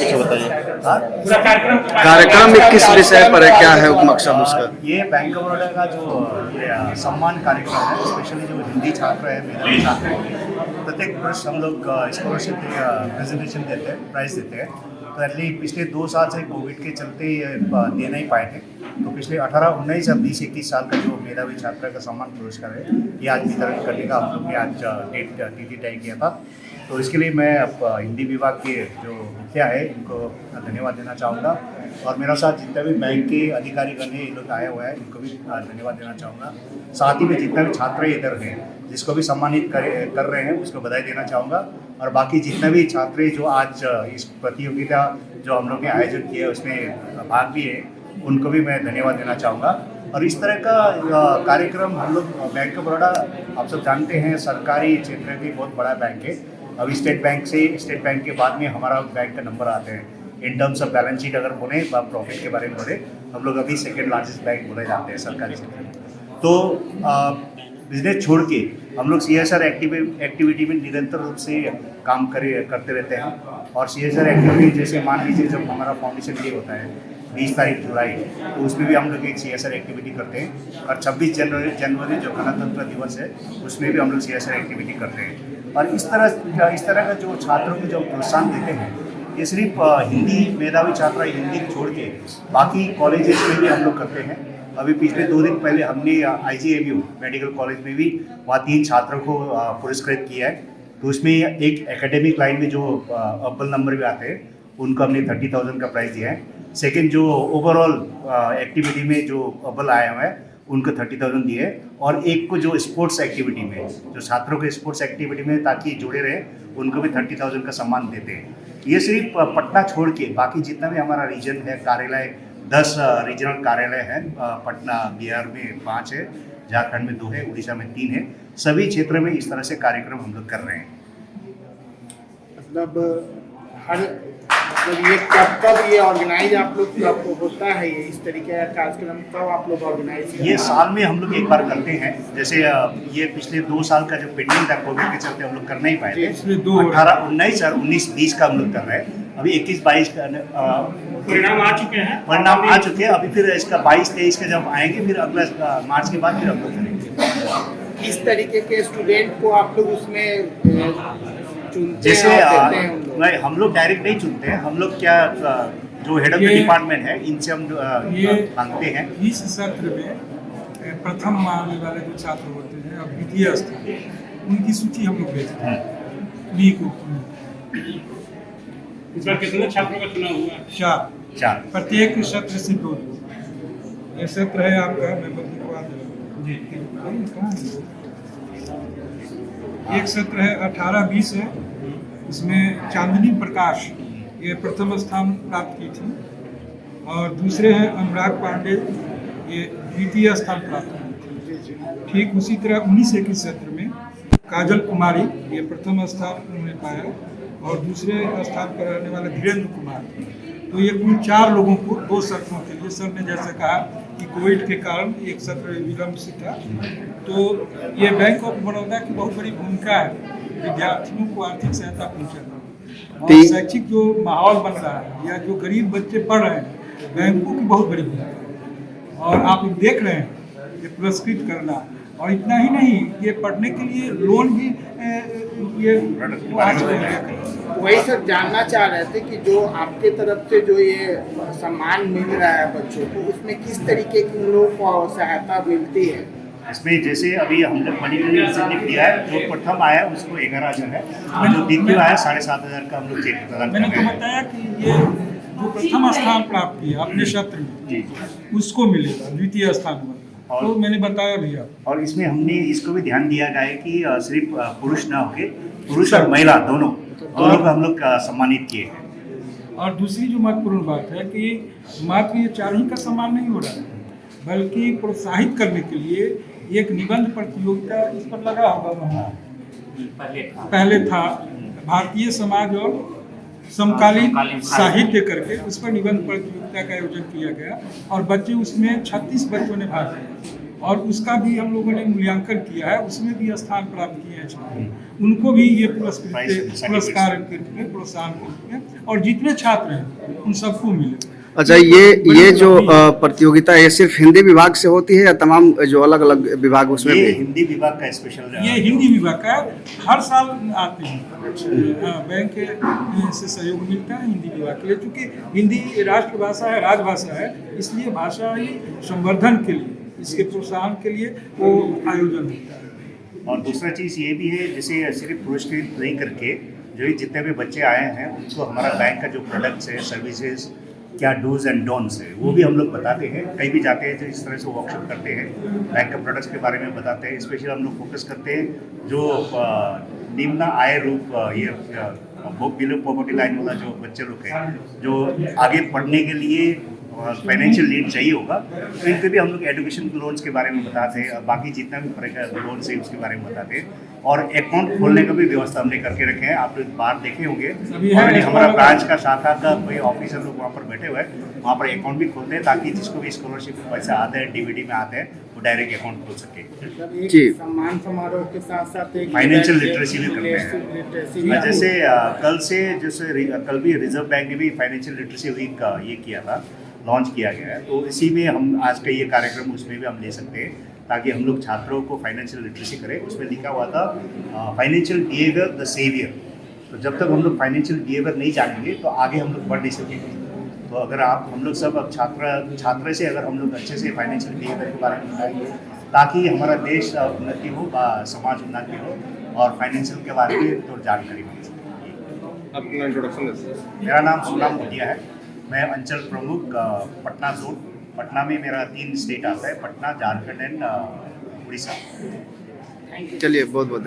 कुछ बताइए। कार्यक्रम 21 विषय पर है, क्या है मकसद उसका? ये बैंक ऑफ बड़ौदा का जो सम्मान कार्यक्रम है, स्पेशली जो हिंदी छात्र है, मेधावी छात्र है, प्रत्येक वर्ष हम लोग स्कॉलरशिप प्रेजेंटेशन देते हैं, प्राइज़ देते हैं। तो एटलीस्ट पिछले 2 साल से कोविड के चलते ये दे नहीं पाए थे, तो पिछले 18, 19 और 20, 21 साल का जो मेधावी छात्र का सम्मान पुरस्कार है, ये आज वितरण करने का हम लोग ने आज डेट तिथि तय किया था। तो इसके लिए मैं अब हिंदी विभाग के जो मुखिया है इनको धन्यवाद देना चाहूँगा, और मेरा साथ जितने भी बैंक के अधिकारीगण हैं, ये लोग आए हुए हैं, इनको भी धन्यवाद देना चाहूँगा। साथ ही में जितने भी छात्र इधर हैं, जिसको भी सम्मानित कर रहे हैं, उसको बधाई देना चाहूँगा। और बाकी जितने भी छात्र जो आज इस प्रतियोगिता जो हम लोग ने आयोजन किया उसमें भाग भी है, उनको भी मैं धन्यवाद देना चाहूँगा। और इस तरह का कार्यक्रम हम लोग बैंक ऑफ बड़ौदा, आप सब जानते हैं, सरकारी क्षेत्र की बहुत बड़ा बैंक है। अभी स्टेट बैंक के बाद में हमारा बैंक का नंबर आते हैं in terms of balance sheet. अगर बोले प्रॉफिट के बारे में बोले, हम लोग अभी सेकेंड लार्जेस्ट बैंक बोले जाते हैं सरकारी क्षेत्र में। तो बिजनेस छोड़ के हम लोग CSR एक्टिविटी में निरंतर रूप से काम करते रहते हैं। और CSR एक्टिविटी जैसे मान लीजिए जब हमारा फाउंडेशन डे होता है 20 तारीख जुलाई, तो उसमें भी हम लोग एक CSR एक्टिविटी करते हैं। और 26 जनवरी जो गणतंत्र दिवस है, उसमें भी हम लोग CSR एक्टिविटी करते हैं। और इस तरह का जो छात्रों को जो प्रोत्साहन देते हैं, ये सिर्फ हिंदी मेधावी छात्र हिंदी छोड़ के बाकी कॉलेजेस में भी हम लोग करते हैं। अभी पिछले 2 दिन पहले हमने IGMU मेडिकल कॉलेज में भी वहाँ 3 छात्रों को पुरस्कृत किया है। तो उसमें एक एकेडमिक लाइन में जो अव्वल नंबर भी आते हैं, उनको हमने 30,000 का प्राइज़ दिया है। सेकेंड जो ओवरऑल एक्टिविटी में जो अव्वल आए हुए हैं, उनको 30,000 दिए। और एक को जो स्पोर्ट्स एक्टिविटी में, जो छात्रों के स्पोर्ट्स एक्टिविटी में ताकि जुड़े रहे, उनको भी 30,000 का सम्मान देते हैं। ये सिर्फ पटना छोड़ के बाकी जितना भी हमारा रीजन है, कार्यालय 10 रीजनल कार्यालय हैं। पटना बिहार में 5 है, झारखंड में 2 है, उड़ीसा में 3 है। सभी क्षेत्र में इस तरह से कार्यक्रम हम लोग कर रहे हैं। मतलब ये कब ये ऑर्गेनाइज आप लोग कब होता है, ये इस तरीके का कार्यक्रम कब आप लोग ऑर्गेनाइज? ये साल में हम लोग एक बार करते हैं। जैसे ये पिछले 2 साल का जो पेंडिंग था कोविड के चलते हम लोग कर नहीं पाए थे। 18, 19 और 19, 20 का हम लोग कर रहे हैं। अभी 21, 22 का परिणाम आ चुके हैं। अभी फिर इसका 22, 23 का जब आएंगे, फिर अगला मार्च के बाद फिर हम लोग करेंगे। इस तरीके के स्टूडेंट को आप लोग उसमें चुनते जैसे हैं? नहीं, हम लोग डायरेक्ट नहीं चुनते हैं। हम लोग क्या जो हेड ऑफ द डिपार्टमेंट है, इनसे हम मांगते हैं। इस सत्र में प्रथम आने वाले जो छात्र होते हैं और द्वितीय स्थान, उनकी सूची हम लोग भेजते हैं। इस बार कितने छात्रों का चुनाव हुआ? 4। प्रत्येक सत्र से 2। ये सत्र है आपका, मैं लिखवा दे रहा हूँ। एक सत्र है 18-20 है, इसमें चांदनी प्रकाश ये प्रथम स्थान प्राप्त की थी, और दूसरे हैं अनुराग पांडे, ये द्वितीय स्थान प्राप्त की थी। ठीक उसी तरह 19-21 सत्र में काजल कुमारी ये प्रथम स्थान उन्होंने पाया, और दूसरे स्थान पर रहने वाले धीरेन्द्र कुमार। तो ये कुल 4 लोगों को 2 सत्रों के लिए, सर ने जैसे कहा कि कोविड के कारण एक सत्र विलम्ब से था, तो ये बैंक ऑफ बड़ौदा की बहुत बड़ी भूमिका है विद्यार्थियों को आर्थिक सहायता पहुँचाना। और शैक्षिक जो माहौल बन रहा है, या जो गरीब बच्चे पढ़ रहे हैं, बैंकों की बहुत बड़ी भूमिका है। और आप देख रहे हैं ये पुरस्कृत करना, और इतना ही नहीं, ये पढ़ने के लिए लोन भी ये वही सब जानना चाह रहे थे कि जो आपके तरफ से जो ये सम्मान मिल रहा है बच्चों को, उसमें किस तरीके की उन लोगों को सहायता मिलती है? इसमें जैसे अभी हमने मनी इंसेंटिव दिया है, जो प्रथम आया उसको 11,000 है, जो द्वितीय आया 7,500 का हम लोग चेक प्रदान कर रहे हैं। मैंने तो बताया कि ये जो प्रथम स्थान प्राप्त किया अपने क्षेत्र में, उसको मिलेगा द्वितीय स्थान पर, तो मैंने बताया भैया। और इसमें हमने इसको भी ध्यान दिया गया है कि सिर्फ पुरुष ना होके पुरुष और महिला दोनों को हम लोग सम्मानित किए हैं। और दूसरी जो महत्वपूर्ण बात है कि मात्र ये 4 ही का सम्मान नहीं हो रहा है, बल्कि प्रोत्साहित करने के लिए एक निबंध प्रतियोगिता इस पर लगा होगा। वहाँ पहले था भारतीय समाज और समकालीन साहित्य करके, उस पर निबंध प्रतियोगिता का आयोजन किया गया, और बच्चे उसमें 36 बच्चों ने भाग लिया, और उसका भी हम लोगों ने मूल्यांकन किया है, उसमें भी स्थान प्राप्त किए हैं छात्र, उनको भी ये पुरस्कार के रूप में, प्रोत्साहन के रूप में, और जितने छात्र हैं उन सबको मिले। अच्छा, ये जो प्रतियोगिता है ये सिर्फ हिंदी विभाग से होती है या तमाम जो अलग अलग विभाग उसमें ये भी? हिंदी विभाग का स्पेशल ये हिंदी विभाग का है, हर साल आते हैं। बैंक से सहयोग मिलता है हिंदी विभाग के लिए, क्योंकि हिंदी राष्ट्रभाषा है, राजभाषा है, इसलिए भाषा ही संवर्धन के लिए, इसके प्रोत्साहन के लिए वो आयोजन होता है। और दूसरा चीज़ ये भी है, जैसे सिर्फ पुरस्कृत नहीं करके जो ये जितने भी बच्चे आए हैं उनको हमारा बैंक का जो प्रोडक्ट्स है, सर्विसेज, क्या डूज एंड डोंट्स है, वो भी हम लोग बताते हैं। कहीं भी जाते हैं तो इस तरह से वर्कशॉप करते हैं, बैंक के प्रोडक्ट्स के बारे में बताते हैं। स्पेशली हम लोग फोकस करते हैं जो निम्न आय रूप ये बिलो पॉवर्टी लाइन वाला जो बच्चे लोग हैं, जो आगे पढ़ने के लिए फाइनेंशियल लीड चाहिए होगा, तो इनके भी हम लोग एजुकेशन लोन्स के बारे में बताते हैं, और बाकी जितना भी लोन्स है उसके बारे में बताते हैं। और अकाउंट खोलने का भी व्यवस्था हमने करके रखे हैं। आप लोग बाहर देखे होंगे, ऑलरेडी हमारा ब्रांच का शाखा का कोई ऑफिसर लोग वहाँ पर बैठे हुए हैं, वहाँ पर अकाउंट भी खोलते हैं, ताकि जिसको भी स्कॉलरशिप में पैसा आते हैं, डीबीडी में आते हैं, वो डायरेक्ट अकाउंट खोल सके। मतलब एक जी। सम्मान समारोह के साथ साथ एक फाइनेंशियल लिटरेसी भी करते लिटरेसी हैं। जैसे कल भी रिजर्व बैंक ने भी फाइनेंशियल लिटरेसी वीक ये किया था, लॉन्च किया गया है, तो इसी में हम आज का ये कार्यक्रम उसमें भी हम ले सकते हैं, ताकि हम लोग छात्रों को फाइनेंशियल लिटरेसी करें। उसमें लिखा हुआ था फाइनेंशियल बिहेवियर द सेवियर। तो जब तक हम लोग फाइनेंशियल बिहेवियर नहीं जानेंगे तो आगे हम लोग बढ़ नहीं सकेंगे। तो अगर हम लोग सब अब छात्र से अगर हम लोग अच्छे से फाइनेंशियल बिहेवियर के बारे में बताएंगे, ताकि हमारा देश उन्नति हो, समाज उन्नति हो, और फाइनेंशियल के बारे में तो जानकारी मिल सके। अपना इंट्रोडक्शन। मेरा नाम सुनाम भटिया है, मैं अंचल प्रमुख पटना जोन। पटना में मेरा 3 स्टेट आता है, पटना, झारखंड एंड उड़ीसा। चलिए, बहुत बहुत